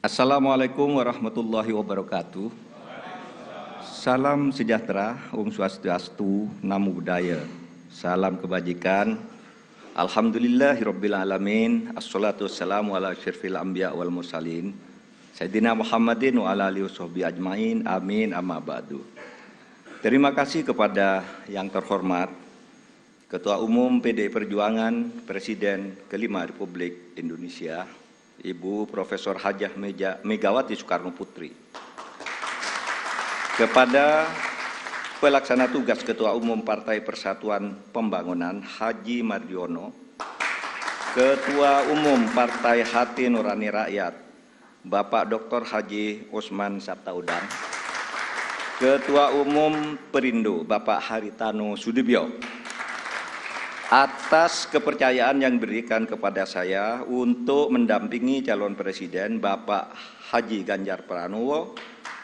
Assalamualaikum warahmatullahi wabarakatuh. Salam sejahtera, Om Swastiastu, Namo Buddhaya. Salam kebajikan. Alhamdulillahirabbil alamin. Assalatu wassalamu ala asyrafil anbiya wal mursalin. Sayyidina Muhammadin wa ala alihi washabbihi ajmain. Amin amma ba'du. Terima kasih kepada yang terhormat Ketua Umum PDI Perjuangan, Presiden kelima Republik Indonesia, Ibu Profesor Hajah Megawati Soekarno Putri. Kepada Pelaksana Tugas Ketua Umum Partai Persatuan Pembangunan Haji Mardiono, Ketua Umum Partai Hati Nurani Rakyat Bapak Dr. Haji Osman Sabtaudang, Ketua Umum Perindo Bapak Haritano Sudibyo, atas kepercayaan yang diberikan kepada saya untuk mendampingi calon presiden Bapak Haji Ganjar Pranowo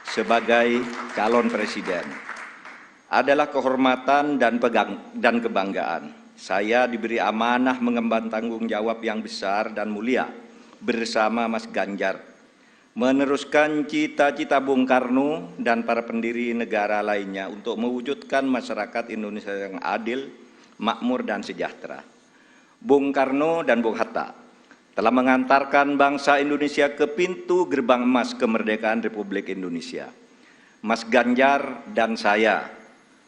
sebagai calon presiden. Adalah kehormatan dan kebanggaan. Saya diberi amanah mengemban tanggung jawab yang besar dan mulia bersama Mas Ganjar, meneruskan cita-cita Bung Karno dan para pendiri negara lainnya untuk mewujudkan masyarakat Indonesia yang adil, makmur dan sejahtera. Bung Karno dan Bung Hatta telah mengantarkan bangsa Indonesia ke pintu gerbang emas kemerdekaan Republik Indonesia. Mas Ganjar dan saya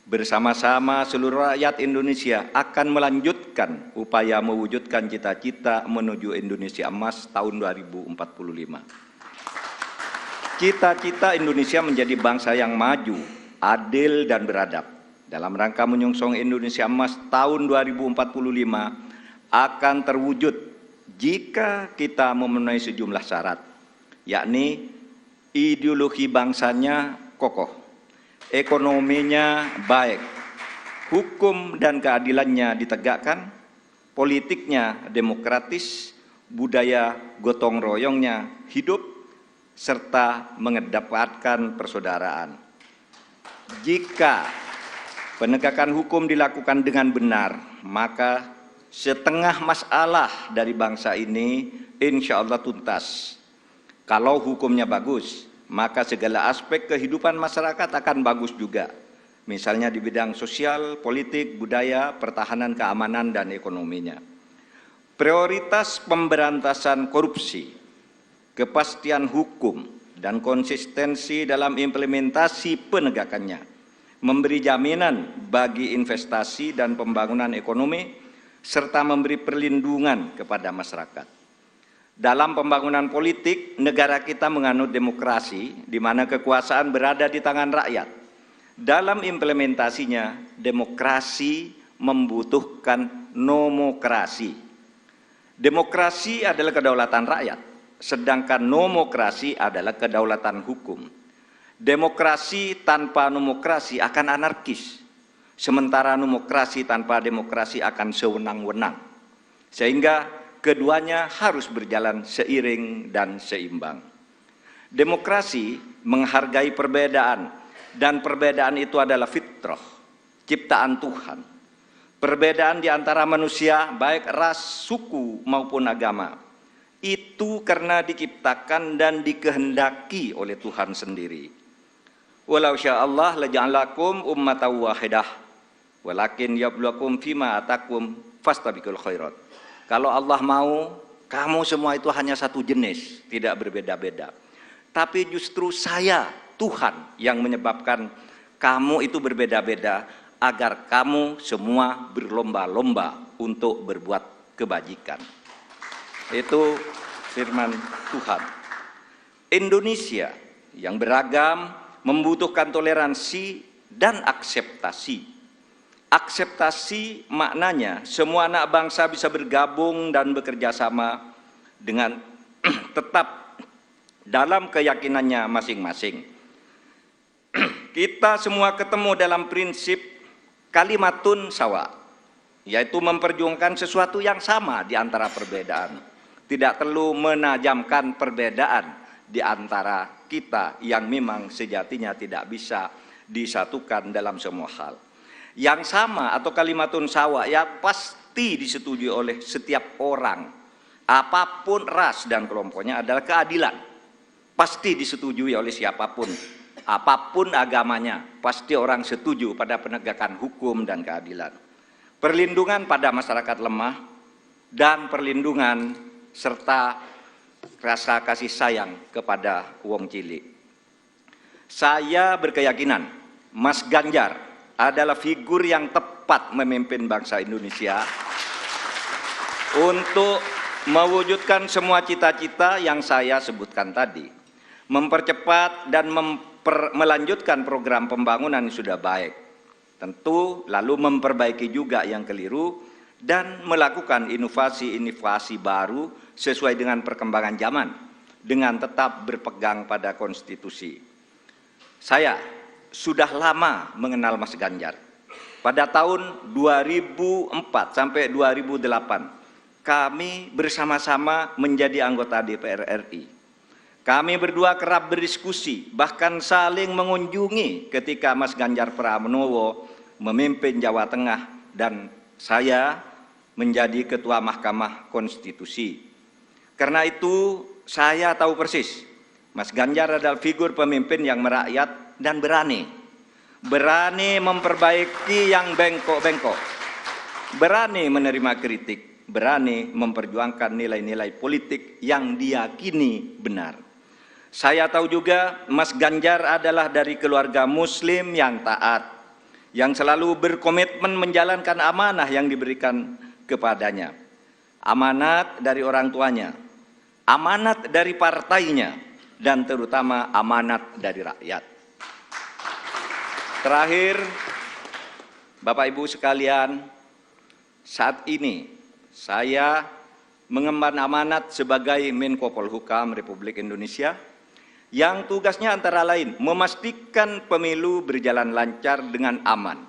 bersama-sama seluruh rakyat Indonesia akan melanjutkan upaya mewujudkan cita-cita menuju Indonesia emas tahun 2045. Cita-cita Indonesia menjadi bangsa yang maju, adil dan beradab dalam rangka menyongsong Indonesia Emas tahun 2045 akan terwujud jika kita memenuhi sejumlah syarat, yakni ideologi bangsanya kokoh, ekonominya baik, hukum dan keadilannya ditegakkan, politiknya demokratis, budaya gotong royongnya hidup, serta mengedepankan persaudaraan. Jika penegakan hukum dilakukan dengan benar, maka setengah masalah dari bangsa ini insya Allah tuntas. Kalau hukumnya bagus, maka segala aspek kehidupan masyarakat akan bagus juga. Misalnya di bidang sosial, politik, budaya, pertahanan, keamanan, dan ekonominya. Prioritas pemberantasan korupsi, kepastian hukum, dan konsistensi dalam implementasi penegakannya memberi jaminan bagi investasi dan pembangunan ekonomi, serta memberi perlindungan kepada masyarakat. Dalam pembangunan politik, negara kita menganut demokrasi, di mana kekuasaan berada di tangan rakyat. Dalam implementasinya, demokrasi membutuhkan nomokrasi. Demokrasi adalah kedaulatan rakyat, sedangkan nomokrasi adalah kedaulatan hukum. Demokrasi tanpa nomokrasi akan anarkis, sementara nomokrasi tanpa demokrasi akan sewenang-wenang. Sehingga keduanya harus berjalan seiring dan seimbang. Demokrasi menghargai perbedaan, dan perbedaan itu adalah fitrah, ciptaan Tuhan. Perbedaan di antara manusia, baik ras, suku maupun agama, itu karena diciptakan dan dikehendaki oleh Tuhan sendiri. Walau sya'allah laja'alakum ummatan wahidah walakin yabluwakum fima atakum fastabiqul khairat. Kalau Allah mau, kamu semua itu hanya satu jenis, tidak berbeda-beda. Tapi justru saya, Tuhan, yang menyebabkan kamu itu berbeda-beda agar kamu semua berlomba-lomba untuk berbuat kebajikan. Itu firman Tuhan. Indonesia yang beragam membutuhkan toleransi dan akseptasi. Akseptasi maknanya semua anak bangsa bisa bergabung dan bekerja sama dengan tetap dalam keyakinannya masing-masing. Kita semua ketemu dalam prinsip kalimatun sawa, yaitu memperjuangkan sesuatu yang sama di antara perbedaan. Tidak perlu menajamkan perbedaan di antara kita yang memang sejatinya tidak bisa disatukan dalam semua hal. Yang sama atau kalimatun sawa ya pasti disetujui oleh setiap orang, apapun ras dan kelompoknya, adalah keadilan. pasti disetujui oleh siapapun, apapun agamanya, pasti orang setuju pada penegakan hukum dan keadilan. Perlindungan pada masyarakat lemah, dan perlindungan serta rasa kasih sayang kepada wong cilik. Saya berkeyakinan Mas Ganjar adalah figur yang tepat memimpin bangsa Indonesia untuk mewujudkan semua cita-cita yang saya sebutkan tadi, mempercepat dan melanjutkan program pembangunan yang sudah baik, tentu lalu memperbaiki juga yang keliru dan melakukan inovasi-inovasi baru sesuai dengan perkembangan zaman dengan tetap berpegang pada konstitusi. Saya sudah lama mengenal Mas Ganjar. Pada tahun 2004 sampai 2008 kami bersama-sama menjadi anggota DPR RI. Kami berdua kerap berdiskusi, bahkan saling mengunjungi ketika Mas Ganjar Pranowo memimpin Jawa Tengah dan saya menjadi Ketua Mahkamah Konstitusi. Karena itu saya tahu persis, Mas Ganjar adalah figur pemimpin yang merakyat dan berani memperbaiki yang bengkok-bengkok, berani menerima kritik, berani memperjuangkan nilai-nilai politik yang diyakini benar. Saya tahu juga Mas Ganjar adalah dari keluarga Muslim yang taat, yang selalu berkomitmen menjalankan amanah yang diberikan kepadanya. Amanat dari orang tuanya, amanat dari partainya, dan terutama amanat dari rakyat. Terakhir, Bapak Ibu sekalian, saat ini saya mengemban amanat sebagai Menko Polhukam Republik Indonesia yang tugasnya antara lain memastikan pemilu berjalan lancar dengan aman.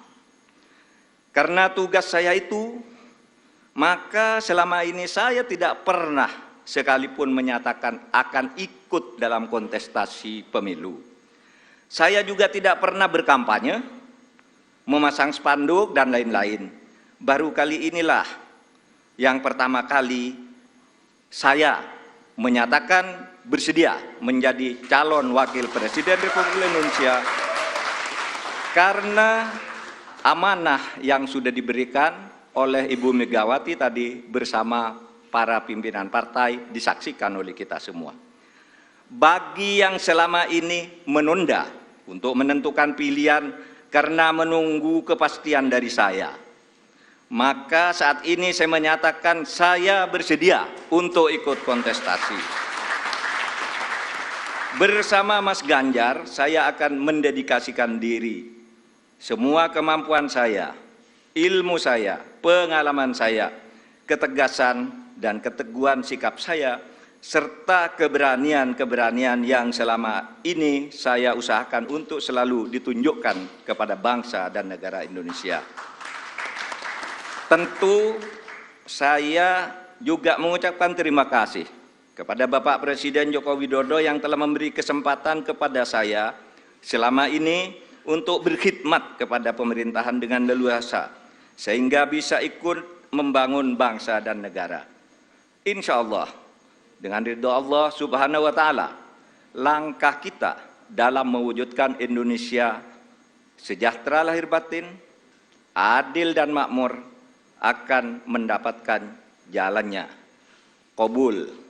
Karena tugas saya itu, maka selama ini saya tidak pernah sekalipun menyatakan akan ikut dalam kontestasi pemilu. Saya juga tidak pernah berkampanye, memasang spanduk dan lain-lain. Baru kali inilah yang pertama kali saya menyatakan bersedia menjadi calon wakil presiden Republik Indonesia karena amanah yang sudah diberikan oleh Ibu Megawati tadi bersama para pimpinan partai disaksikan oleh kita semua. Bagi yang selama ini menunda untuk menentukan pilihan karena menunggu kepastian dari saya, maka saat ini saya menyatakan saya bersedia untuk ikut kontestasi. Bersama Mas Ganjar, saya akan mendedikasikan diri, semua kemampuan saya, ilmu saya, pengalaman saya, ketegasan dan keteguhan sikap saya, serta keberanian-keberanian yang selama ini saya usahakan untuk selalu ditunjukkan kepada bangsa dan negara Indonesia. Tentu saya juga mengucapkan terima kasih kepada Bapak Presiden Joko Widodo yang telah memberi kesempatan kepada saya selama ini untuk berkhidmat kepada pemerintahan dengan leluasa, sehingga bisa ikut membangun bangsa dan negara. Insya Allah, dengan ridho Allah Subhanahu wa Ta'ala, langkah kita dalam mewujudkan Indonesia sejahtera lahir batin, adil dan makmur akan mendapatkan jalannya. Qabul.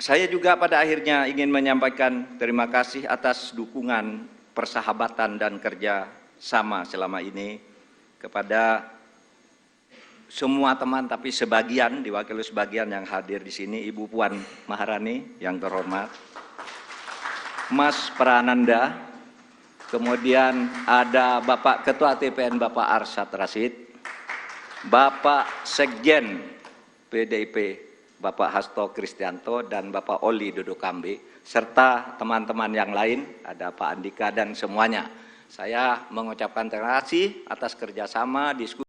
Saya juga pada akhirnya ingin menyampaikan terima kasih atas dukungan, persahabatan dan kerja sama selama ini kepada semua teman, tapi sebagian, diwakili sebagian yang hadir di sini, Ibu Puan Maharani yang terhormat, Mas Prananda, kemudian ada Bapak Ketua TPN Bapak Arsyad Rashid, Bapak Sekjen PDIP Bapak Hasto Kristianto dan Bapak Oli Dodo Kambe, serta teman-teman yang lain, ada Pak Andika dan semuanya. Saya mengucapkan terima kasih atas kerjasama, diskusi.